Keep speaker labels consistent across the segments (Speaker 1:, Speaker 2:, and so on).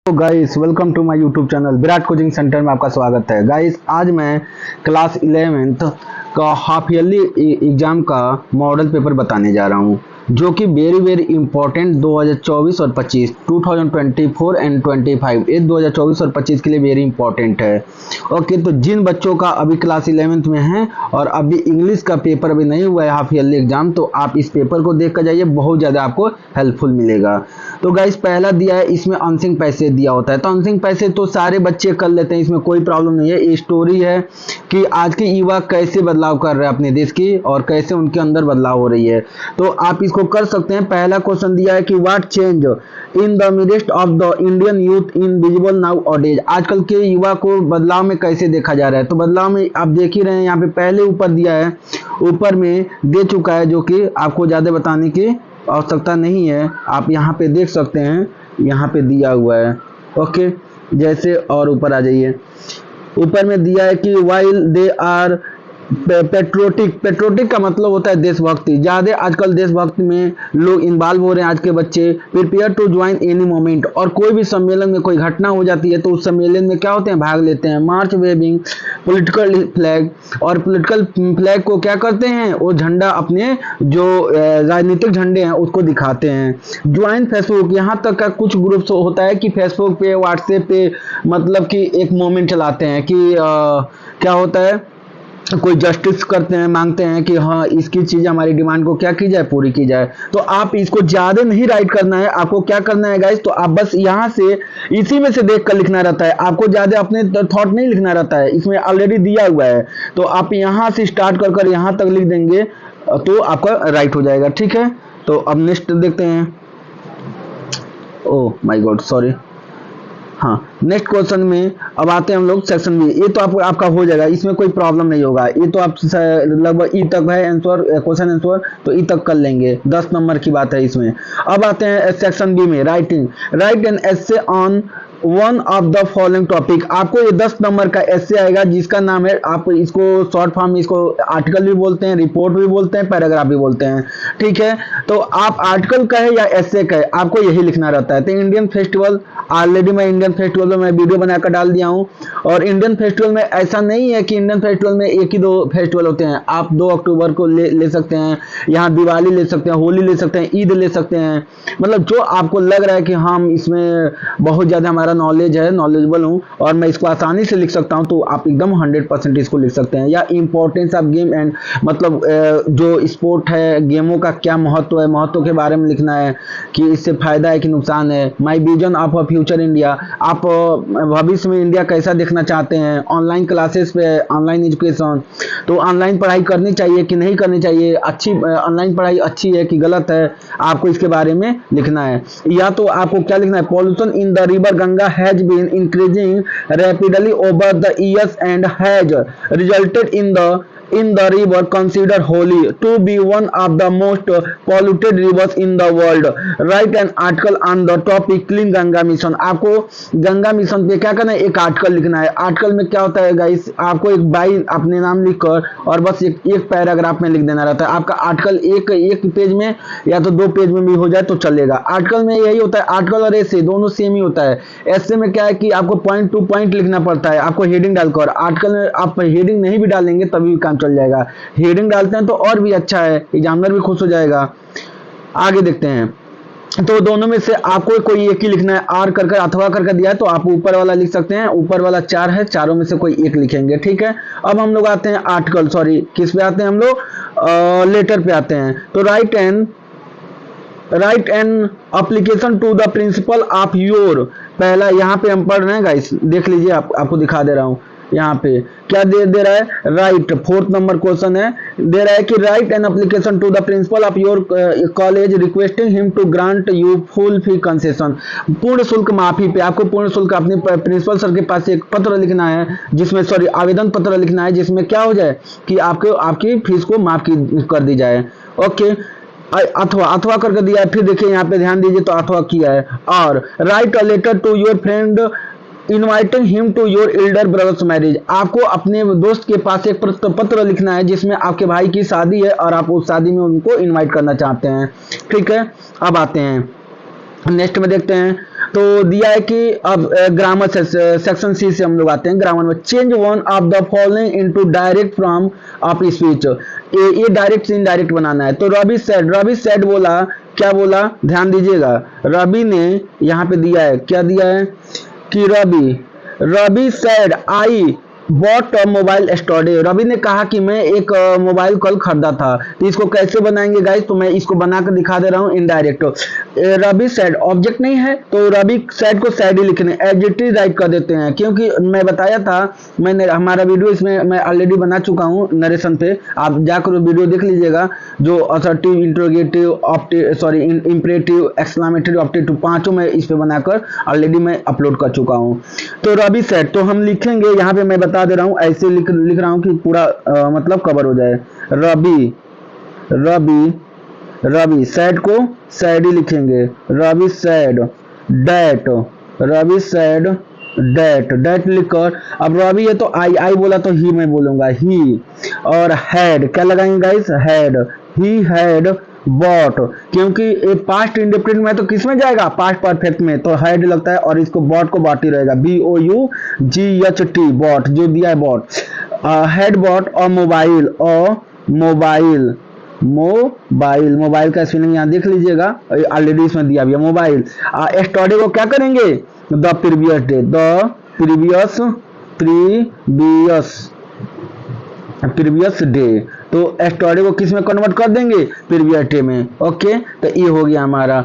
Speaker 1: तो guys welcome to my YouTube channel Virat coaching centre में आपका स्वागत है। गाइस आज मैं क्लास 11th का हाफ ईयरली एग्जाम का मॉडल पेपर बताने जा रहा हूँ, जो कि वेरी इंपॉर्टेंट 2024 और 25 2024 एंड 25 ये 2024 और 25 के लिए वेरी इंपॉर्टेंट है। ओके, तो जिन बच्चों का अभी क्लास 11th में है और अभी इंग्लिश का पेपर अभी नहीं हुआ है हाफ ईयरली एग्जाम, तो आप इस पेपर को देख कर जाइए, बहुत ज़्यादा आपको हेल्पफुल मिलेगा। तो गाइस पहला दिया है, इसमें अनसिंग पैसेज दिया होता है, तो अनसिंग पैसेज तो सारे बच्चे कर लेते हैं, इसमें कोई प्रॉब्लम नहीं है। ये स्टोरी है कि आज के युवा कैसे बदलाव कर रहे हैं अपने देश की और कैसे उनके अंदर बदलाव हो रही है, तो आप इसको कर सकते हैं। पहला क्वेश्चन दिया है कि what change in the midst of the Indian youth in visible nowadays, आजकल के युवा को बदलाव में कैसे देखा जा रहा है। तो बदलाव में आप देख ही रहे हैं, यहाँ पे पहले ऊपर दिया है, ऊपर में दे चुका है, जो कि आपको ज़्यादा बताने की आवश्यकता नहीं है, आप यहाँ पे देख सकते हैं, यहाँ पे दिया हुआ है। ओके, जैसे और ऊपर आ जाइए, ऊपर में दिया है कि वाइल दे आर पेट्रोटिक का मतलब होता है देशभक्ति, ज़्यादा आजकल देशभक्ति में लोग इन्वॉल्व हो रहे हैं आज के बच्चे। Prepare to join any moment, और कोई भी सम्मेलन में कोई घटना हो जाती है तो उस सम्मेलन में क्या होते हैं, भाग लेते हैं। मार्च वेविंग पॉलिटिकल फ्लैग, और पॉलिटिकल फ्लैग को क्या करते हैं, वो झंडा अपने जो राजनीतिक झंडे हैं उसको दिखाते हैं। ज्वाइन फेसबुक, यहाँ तक का कुछ ग्रुप्स होता है कि फेसबुक पे व्हाट्सएप पे मतलब कि एक मोमेंट चलाते हैं कि क्या होता है, कोई जस्टिस करते हैं, मांगते हैं कि हाँ इसकी चीज़ हमारी डिमांड को क्या की जाए, पूरी की जाए। तो आप इसको ज़्यादा नहीं राइट करना है, आपको क्या करना है गाइस, तो आप बस यहाँ से इसी में से देख कर लिखना रहता है, आपको ज़्यादा अपने थॉट नहीं लिखना रहता है, इसमें ऑलरेडी दिया हुआ है। तो आप यहाँ से स्टार्ट कर कर यहाँ तक लिख देंगे तो आपका राइट हो जाएगा। ठीक है, तो अब नेक्स्ट देखते हैं। Oh my God, sorry. हाँ, नेक्स्ट क्वेश्चन में अब आते हैं हम लोग सेक्शन बी। ये तो आपका हो जाएगा, इसमें कोई प्रॉब्लम नहीं होगा, ये तो आप लगभग ई तक है आंसर, क्वेश्चन आंसर तो ई तक कर लेंगे, 10 नंबर की बात है इसमें। अब आते हैं सेक्शन बी में, writing. Right an essay on one of the following topic, आपको ये 10 नंबर का एसे आएगा जिसका नाम है, आप इसको शॉर्ट फॉर्म में इसको आर्टिकल भी बोलते हैं, रिपोर्ट भी बोलते हैं, पैराग्राफ भी बोलते हैं। ठीक है, तो आप आर्टिकल का है या एसे का है, आपको यही लिखना रहता है। तो इंडियन फेस्टिवल, ऑलरेडी मैं इंडियन फेस्टिवल में मैं वीडियो बनाकर डाल दिया हूँ, और इंडियन फेस्टिवल में ऐसा नहीं है कि इंडियन फेस्टिवल में एक ही 2 फेस्टिवल होते हैं, आप 2 अक्टूबर को ले सकते हैं, यहाँ दिवाली ले सकते हैं, होली ले सकते हैं, ईद ले सकते हैं, मतलब जो आपको लग रहा है कि हम इसमें बहुत ज़्यादा हमारा नॉलेज है, नॉलेजेबल हूँ और मैं इसको आसानी से लिख सकता हूँ, तो आप एकदम 100% इसको लिख सकते हैं। या इंपॉर्टेंस ऑफ गेम एंड, मतलब जो स्पोर्ट है, गेमों का क्या महत्व है, महत्व के बारे में लिखना है कि इससे फायदा है कि नुकसान है। My vision of a future India, आप भविष्य में इंडिया कैसा देखना चाहते हैं। ऑनलाइन क्लासेस पे, ऑनलाइन एजुकेशन, तो ऑनलाइन पढ़ाई करनी चाहिए कि नहीं करनी चाहिए, अच्छी ऑनलाइन पढ़ाई अच्छी है कि गलत है, आपको इसके बारे में लिखना है। या तो आपको क्या लिखना है, pollution in the river Ganga has been increasing rapidly over the years and has resulted in the river considered holy to be one of the most polluted rivers in the world. Write an article on the topic clean Ganga mission, आपको Ganga mission पे क्या करना है, एक article लिखना है। Article में क्या होता है गाइस, आपको एक बाई अपने नाम लिखकर और बस एक पैराग्राफ में लिख देना रहता है। आपका आर्टिकल एक पेज में या तो 2 पेज में भी हो जाए तो चलेगा। आर्टिकल में यही होता है, आर्टिकल और एसे दोनों सेम ही होता है। एसे में क्या है कि आपको पॉइंट टू पॉइंट लिखना पड़ता है, आपको हेडिंग डालकर। आर्टिकल में आप हेडिंग नहीं भी डालेंगे तभी भी काम चल जाएगा, हेडिंग डालते हैं तो और भी अच्छा है, एग्जामिनर भी खुश हो जाएगा। आगे देखते हैं, तो दोनों में से आपको कोई एक ही लिखना है, आर कर अथवा कर दिया है तो आप ऊपर वाला लिख सकते हैं, ऊपर वाला 4 है, चारों में से कोई एक लिखेंगे। ठीक है, अब हम लोग आते हैं आर्टिकल, सॉरी किस पे आते हैं हम लोग, लेटर पे आते हैं। तो write an application to the principal of your, पहला यहाँ पे हम पढ़ रहे हैं गाइस, देख लीजिए, आपको दिखा दे रहा हूँ। यहाँ पे क्या दे रहा है, राइट, 4th नंबर क्वेश्चन है, दे रहा है कि write an application to the principal of your college requesting him to grant you full fee concession, पूर्ण शुल्क माफी पे आपको पूर्ण शुल्क अपने प्रिंसिपल सर के पास एक पत्र लिखना है, जिसमें सॉरी आवेदन पत्र लिखना है, जिसमें क्या हो जाए कि आपकी फीस को माफ कर दी जाए। ओके, अथवा करके दिया है, फिर देखिए यहाँ पे ध्यान दीजिए, तो अथवा किया है। और write a letter to your friend inviting him to your elder brother's marriage, आपको अपने दोस्त के पास एक पत्र लिखना है जिसमें आपके भाई की शादी है और आप उस शादी में उनको इनवाइट करना चाहते हैं। ठीक है, अब आते हैं नेक्स्ट में देखते हैं। तो दिया है कि अब ग्रामर से सेक्शन सी से हम लोग आते हैं ग्रामर में। Change one of the following into direct from of speech. ये डायरेक्ट से इनडायरेक्ट बनाना है। तो रवि सेड बोला, क्या बोला, ध्यान दीजिएगा। रवि ने यहाँ पे दिया है, क्या दिया है कि Ravi said I bought mobile today. Ravi ने कहा कि मैं एक मोबाइल कल खरीदा था। तो इसको कैसे बनाएंगे गाइस, तो मैं इसको बनाकर दिखा दे रहा हूँ इनडायरेक्ट। रवि सेड ऑब्जेक्ट नहीं है तो रवि सेड को सेड ही लिखने एडजेक्टिव राइट कर देते हैं, क्योंकि मैं बताया था, मैंने हमारा वीडियो इसमें मैं ऑलरेडी बना चुका हूँ नरेशन पे, आप जाकर वीडियो देख लीजिएगा। जो assertive, interrogative, imperative, exclamatory, optative, पांचों में इस पे बनाकर ऑलरेडी मैं अपलोड कर चुका हूँ। तो रवि सेड, तो हम लिखेंगे यहाँ पे, मैं बता दे रहा हूँ, ऐसे लिख रहा हूँ कि पूरा मतलब कवर हो जाए। रवि सेड को सेड ही लिखेंगे। रवि सेड डेट लिखकर, अब रवि है तो आई बोला तो ही मैं बोलूंगा ही, और हैड क्या लगाएंगे guys, had, he had bought, क्योंकि ये पास्ट इंडेफिनिट में तो किस में जाएगा, पास्ट परफेक्ट में, तो हैड लगता है और इसको बॉट को बॉट ही रहेगा, BOUGHT बॉट, जो दिया है बॉट, हैड बॉट और मोबाइल का स्पेलिंग यहाँ देख लीजिएगा, ऑलरेडी इसमें दिया भी मोबाइल। स्टडी को क्या करेंगे, द प्रीवियस डे, तो स्टोरी को किस में कन्वर्ट कर देंगे, प्रीवियस डे में। ओके, तो ये हो गया हमारा।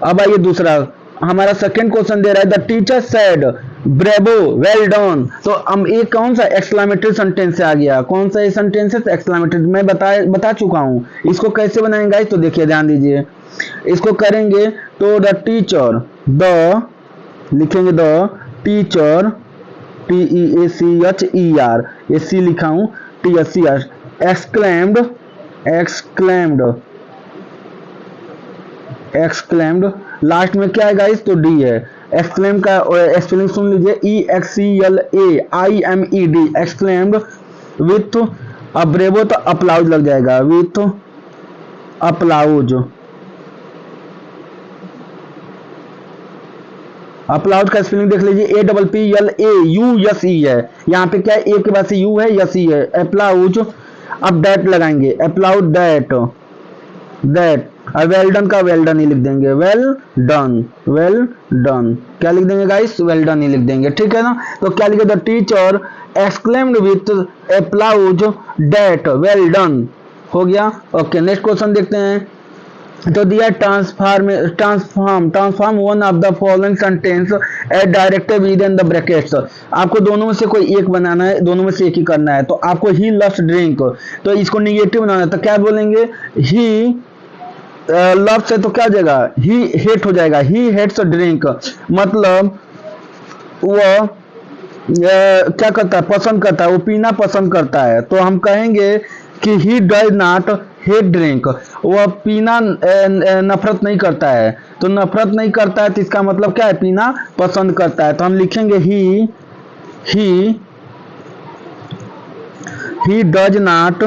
Speaker 1: अब आइए दूसरा, हमारा सेकंड क्वेश्चन दे रहा है, the teacher said bravo well done. तो हम ये कौन सा एक्सक्लेमेटरी सेंटेंस से आ गया, कौन सा ये सेंटेंस है, एक्सक्लेमेटरी मैं बता चुका हूं। इसको कैसे बनाएंगे तो देखिए, ध्यान दीजिए, इसको करेंगे तो द टीचर, लिखेंगे द टीचर, TEACHER, ये सी लिखा हूं, TSCR, एक्सक्लेम्ड, लास्ट में क्या है गाइस, तो डी है। एक्सक्लेम का स्पेलिंग सुन लीजिए, EXCLAIMED, एक्सक्लेम्ड विथ अब्रेवो, तो अपलाउज लग जाएगा, विथ अपलाउज का स्पेलिंग देख लीजिए, APPLAUSE है, यहाँ पे क्या है, ए के बाद से यू है, यस ई है, अप्लाउज। अब दैट लगाएंगे, अप्लाउड दैट, और वेल डन का वेल डन ही लिख देंगे, वेल डन क्या लिख देंगे गाइस, वेल डन ही लिख देंगे, ठीक है ना। तो क्या लिखे, the teacher exclaimed with applause that well done, हो गया। ओके, नेक्स्ट क्वेश्चन देखते हैं। तो दिया transform one of the following sentence as directed within the brackets. आपको दोनों में से कोई एक बनाना है, दोनों में से एक ही करना है। तो आपको ही लव्स ड्रिंक, तो इसको निगेटिव बनाना है, तो क्या बोलेंगे, ही लव्स है तो क्या हो जाएगा, ही हेट हो जाएगा, ही हेट्स ड्रिंक, मतलब वह क्या करता है, पसंद करता है, वो पीना पसंद करता है। तो हम कहेंगे कि he does not hate drink, वह पीना नफरत नहीं करता है। तो नफरत नहीं करता है तो इसका मतलब क्या है, पीना पसंद करता है। तो हम लिखेंगे ही डज नॉट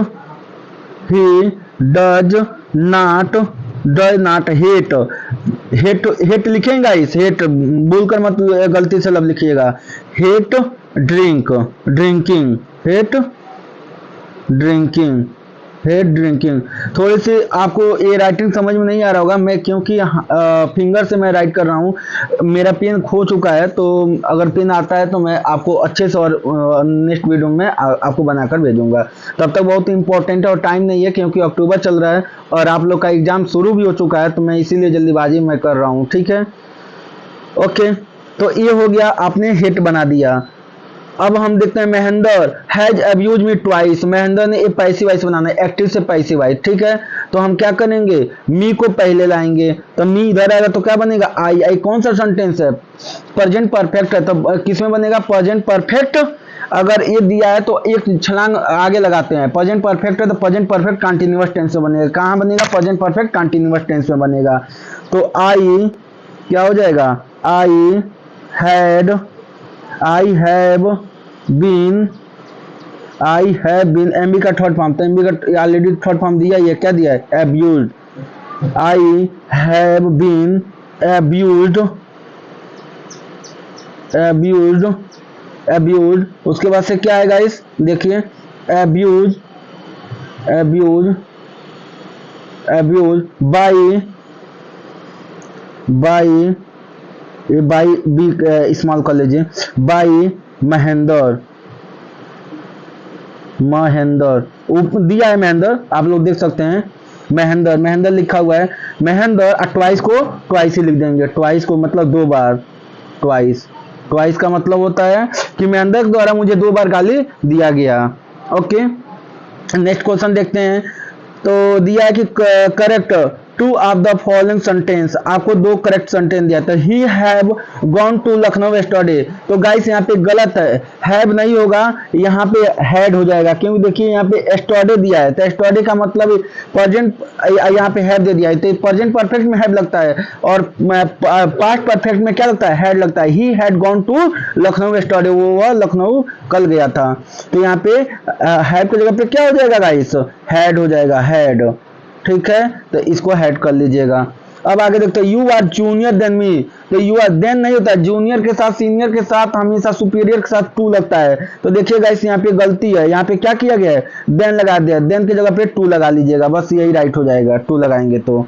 Speaker 1: हेट लिखेंगे इस, हेट बोलकर मत गलती से लफ्ज लिखिएगा, हेट ड्रिंकिंग। थोड़ी सी आपको ये राइटिंग समझ में नहीं आ रहा होगा, मैं क्योंकि फिंगर से मैं राइट कर रहा हूँ, मेरा पेन खो चुका है, तो अगर पेन आता है तो मैं आपको अच्छे से और नेक्स्ट वीडियो में आपको बनाकर भेजूंगा। तब तक बहुत इंपॉर्टेंट है और टाइम नहीं है, क्योंकि अक्टूबर चल रहा है और आप लोग का एग्जाम शुरू भी हो चुका है, तो मैं इसीलिए जल्दीबाजी में कर रहा हूँ, ठीक है। ओके, तो ये हो गया, आपने हेट बना दिया। अब हम देखते हैं, Mahendra has abuse me twice. Mahendra ने एक पैसिव वॉइस बनाना है, एक्टिव से पैसिव वॉइस, ठीक है। तो हम क्या करेंगे, मी को पहले लाएंगे, तो मी इधर आएगा तो क्या बनेगा, आई कौन सा सेंटेंस है, प्रेजेंट परफेक्ट है, तो किस में बनेगा, प्रेजेंट परफेक्ट। अगर ये दिया है तो एक छलांग आगे लगाते हैं, प्रेजेंट परफेक्ट है तो प्रेजेंट परफेक्ट कंटिन्यूअस टेंस में बनेगा। कहाँ बनेगा, प्रेजेंट परफेक्ट कंटिन्यूअस टेंस में बनेगा। तो आई क्या हो जाएगा, आई हैव बीन, एमबी का थर्ड फॉर्म, तो एमबी का ऑलरेडी थर्ड फॉर्म दिया, ये क्या दिया है, abused. I have been abused abuse, abuse, उसके बाद से क्या है गाइस, देखिए abuse, abuse, abuse by, by, ये बाई बी स्मॉल कॉलेज है, बाई महेंद्र, महेंद्र दिया है महेंद्र, आप लोग देख सकते हैं महेंद्र, महेंद्र लिखा हुआ है महेंद्र, ट्वाइस को ट्वाइस ही लिख देंगे, ट्वाइस को मतलब दो बार, ट्वाइस, ट्वाइस का मतलब होता है कि महेंद्र के द्वारा मुझे दो बार गाली दिया गया। ओके, नेक्स्ट क्वेश्चन देखते हैं। तो दिया है कि correct two of the following sentence, आपको दो करेक्ट सेंटेंस दिया था। He have gone to Lucknow yesterday, तो गाइस यहाँ पे गलत है, हैव नहीं होगा, यहाँ पे हैड हो जाएगा, क्योंकि देखिए यहाँ पे यस्टरडे दिया है, तो यस्टरडे का मतलब प्रेजेंट, यहाँ पे हैव दे दिया है, तो प्रेजेंट परफेक्ट में हैव लगता है और पास्ट परफेक्ट में क्या लगता है, हैड लगता है। He had gone to Lucknow yesterday, वो लखनऊ कल गया था, तो यहाँ पे हैव की जगह पे क्या हो जाएगा गाइस, हैड हो जाएगा, हैड, ठीक है, तो इसको हेड कर लीजिएगा। अब आगे देखते हैं, you are junior than me, तो यू आर देन नहीं होता, जूनियर के साथ सीनियर के साथ हमेशा सुपीरियर के साथ टू लगता है, तो देखिएगा इस यहाँ पे गलती है, यहाँ पे क्या किया गया है, देन लगा दिया, देन की जगह पे टू लगा लीजिएगा, बस यही राइट हो जाएगा, टू लगाएंगे तो,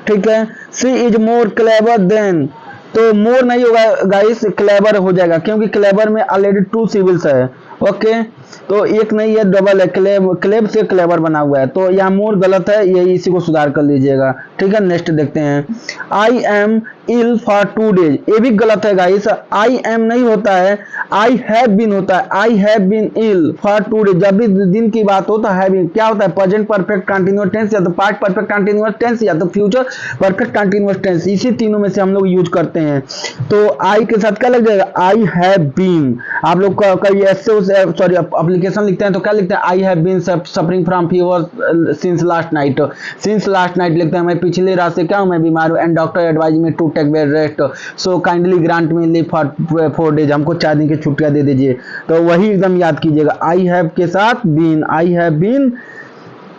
Speaker 1: ठीक है। सी इज मोर क्लेवर देन, तो मोर नहीं होगा गाइस, क्लेवर हो जाएगा, क्योंकि क्लेवर में ऑलरेडी टू सिविल्स है। ओके, तो एक नहीं है, डबल है, क्लेब से क्लेवर बना हुआ है, तो यहाँ मोर गलत है, ये इसी को सुधार कर लीजिएगा, ठीक है। नेक्स्ट देखते हैं, I am ill for 2 days, ये भी गलत है गाइस, आई एम नहीं होता है, आई हैव बीन होता है, I have been ill for 2 days, जब भी दिन की बात हो तो हैव बीन क्या होता है, प्रेजेंट परफेक्ट कंटीन्यूअस टेंस, या तो पास्ट परफेक्ट कंटीन्यूअस टेंस, या तो फ्यूचर परफेक्ट कंटीन्यूअस टेंस, इसी तीनों में से हम लोग यूज करते हैं। तो आई के साथ क्या लग जाएगा, आई हैव बीन, आप लोग कभी ऐसे सॉरी एप्लीकेशन लिखते हैं तो क्या लिखते हैं, I have been suffering from fever since last night, since last night लिखते हैं, मैं पिछले रात से क्या हूं, मैं बीमार हूं, and doctor advise me to take bed rest, so kindly grant me leave for 4 days, हमको 4 दिन की छुट्टियां दे दीजिए, तो वही एकदम याद कीजिएगा, आई हैव के साथ been, I have been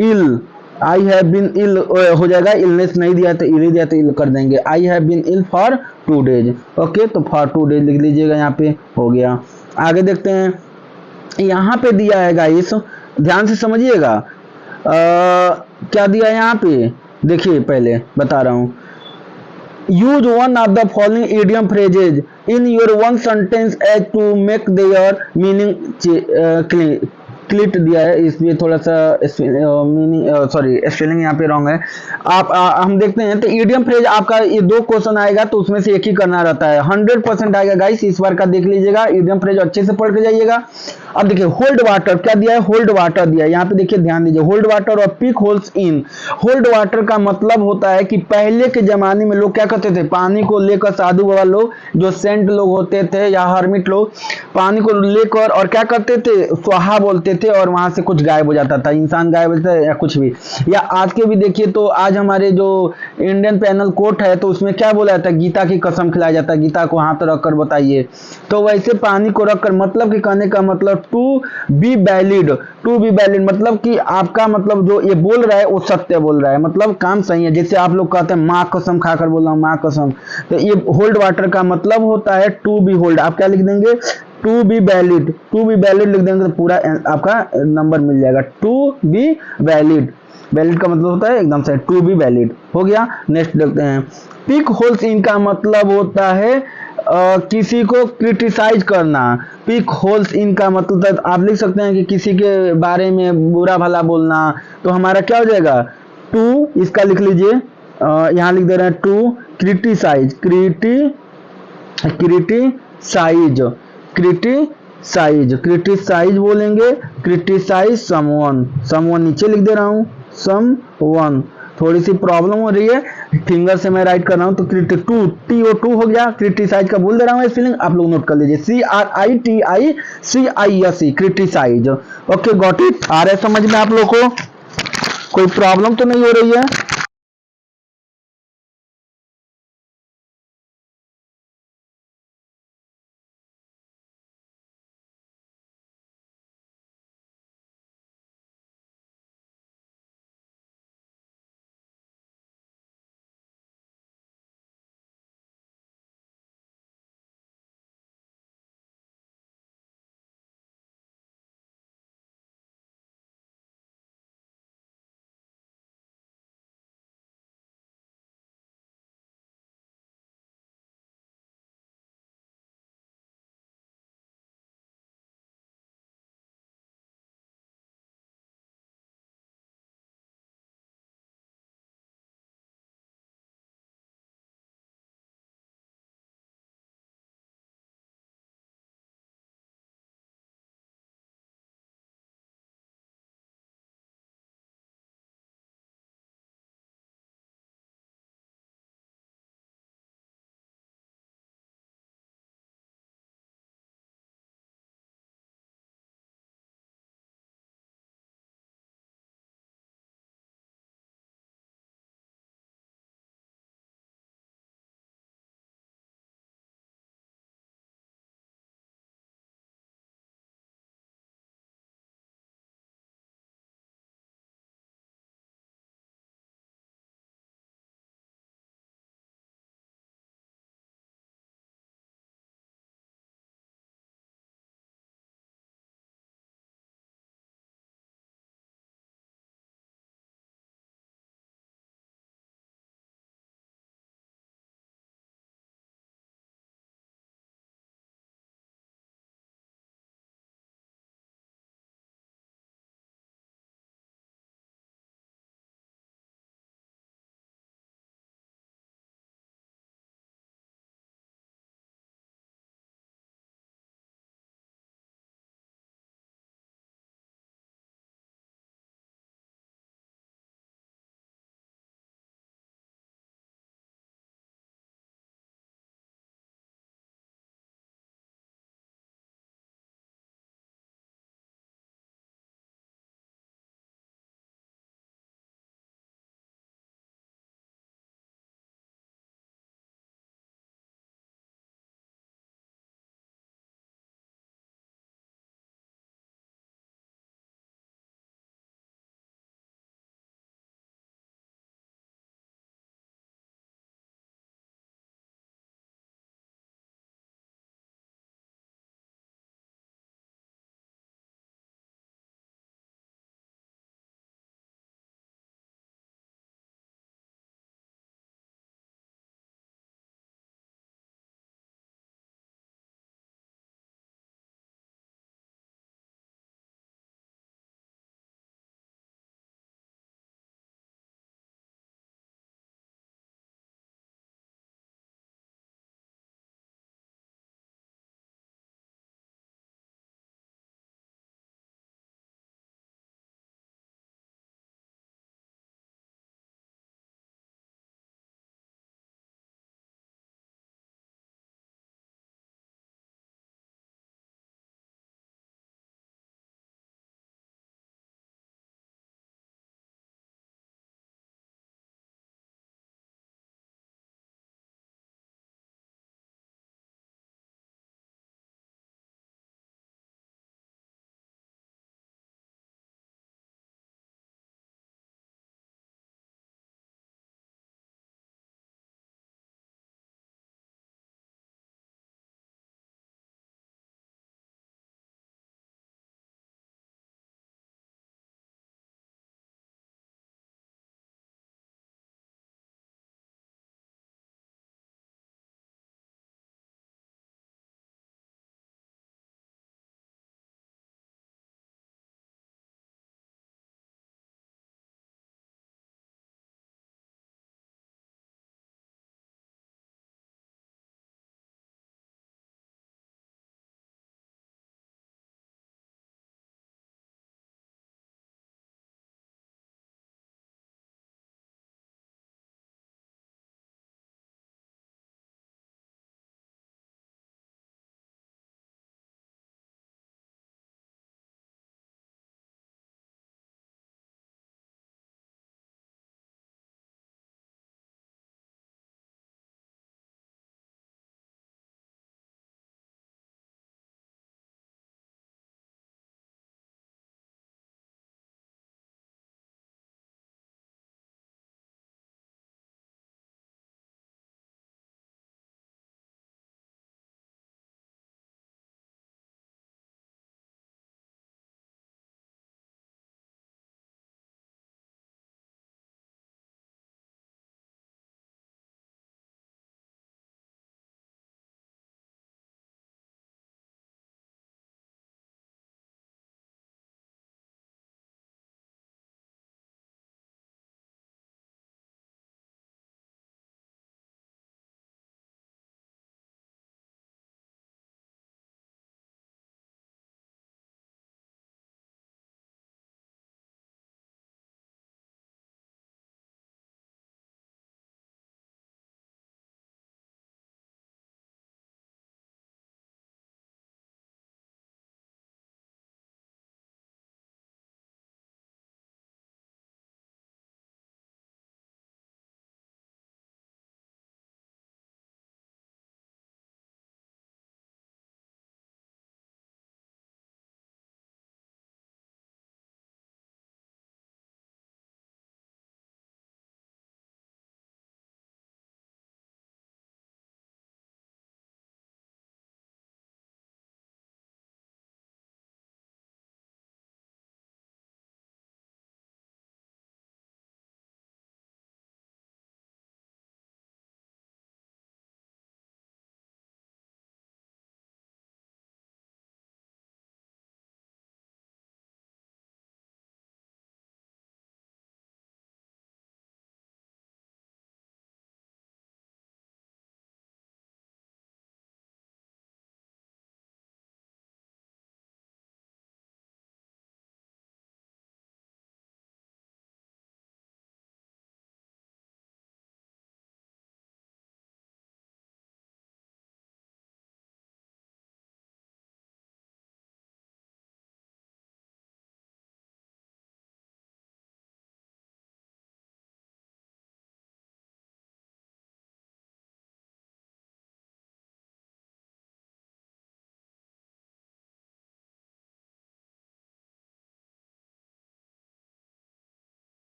Speaker 1: ill, I have been ill हो जाएगा, इलनेस नहीं दिया तो इल दिया तो इल कर देंगे, I have been ill for 2 days. Okay, तो फॉर 2 डेज लिख लीजिएगा, यहाँ पे हो गया। आगे देखते हैं, यहाँ पे दिया है गाइस, ध्यान से समझिएगा, क्या दिया है यहाँ पे, देखिए पहले बता रहा हूँ, use one of the following idiom phrases in your one sentence as to make their meaning clear दिया है, इसलिए थोड़ा सा मीनिंग सॉरी स्पेलिंग यहाँ पे रॉन्ग है। आप हम देखते हैं, तो इडियम फ्रेज आपका ये 2 क्वेश्चन आएगा तो उसमें से एक ही करना रहता है, 100% आएगा गाइस, इस बार का देख लीजिएगा, इडियम फ्रेज अच्छे से पढ़ के जाइएगा। अब देखिए होल्ड वाटर क्या दिया है, होल्ड वाटर दिया है, यहाँ पे देखिए ध्यान दीजिए, होल्ड वाटर और pick holes in, hold water का मतलब होता है कि पहले के जमाने में लोग क्या करते थे, पानी को लेकर, साधु बाबा लोग जो सेंट लोग होते थे या हर्मिट लोग, पानी को लेकर और क्या करते थे, स्वाहा बोलते थे, और वहां से कुछ गायब हो जाता था, इंसान गायब हो जाता था या कुछ भी। या आज के भी देखिए, तो आज हमारे जो इंडियन पैनल कोर्ट है तो उसमें क्या बोला जाता है, गीता की कसम खिलाया जाता है, गीता को हाथ रखकर बताइए, तो वैसे पानी को रखकर, मतलब कि कहने का मतलब to be valid, to be valid मतलब कि आपका मतलब जो ये बोल रहा है वो सत्य बोल रहा है, मतलब काम सही है, जैसे आप लोग कहते हैं माँ कसम खाकर बोल रहा हूँ, माँ कसम, तो ये होल्ड वाटर का मतलब होता है टू बी होल्ड, आप क्या लिख देंगे, to be valid, to be valid लिख देंगे तो पूरा आपका नंबर मिल जाएगा, टू बी वैलिड, वैलिड का मतलब होता है एकदम से, टू बी वैलिड हो गया। नेक्स्ट देखते हैं, पिक होल्स इन का मतलब होता है किसी को क्रिटिसाइज करना, पिक होल्स इन का मतलब आप लिख सकते हैं कि किसी के बारे में बुरा भला बोलना, तो हमारा क्या हो जाएगा, टू, इसका लिख लीजिए, यहाँ लिख दे रहे हैं टू क्रिटिसाइज, क्रिटिसाइज, क्रिटिसाइज बोलेंगे, क्रिटिसाइज समवन, समवन नीचे लिख दे रहा हूँ, समवन, थोड़ी सी प्रॉब्लम हो रही है, फिंगर से मैं राइट कर रहा हूँ, तो टू टी ओ टू हो गया, क्रिटिसाइज का बोल दे रहा हूँ स्पेलिंग, आप लोग नोट कर लीजिए, CRITICISE, criticise. Okay, got it, आ रहा है समझ में आप लोग को, कोई प्रॉब्लम तो नहीं हो रही है।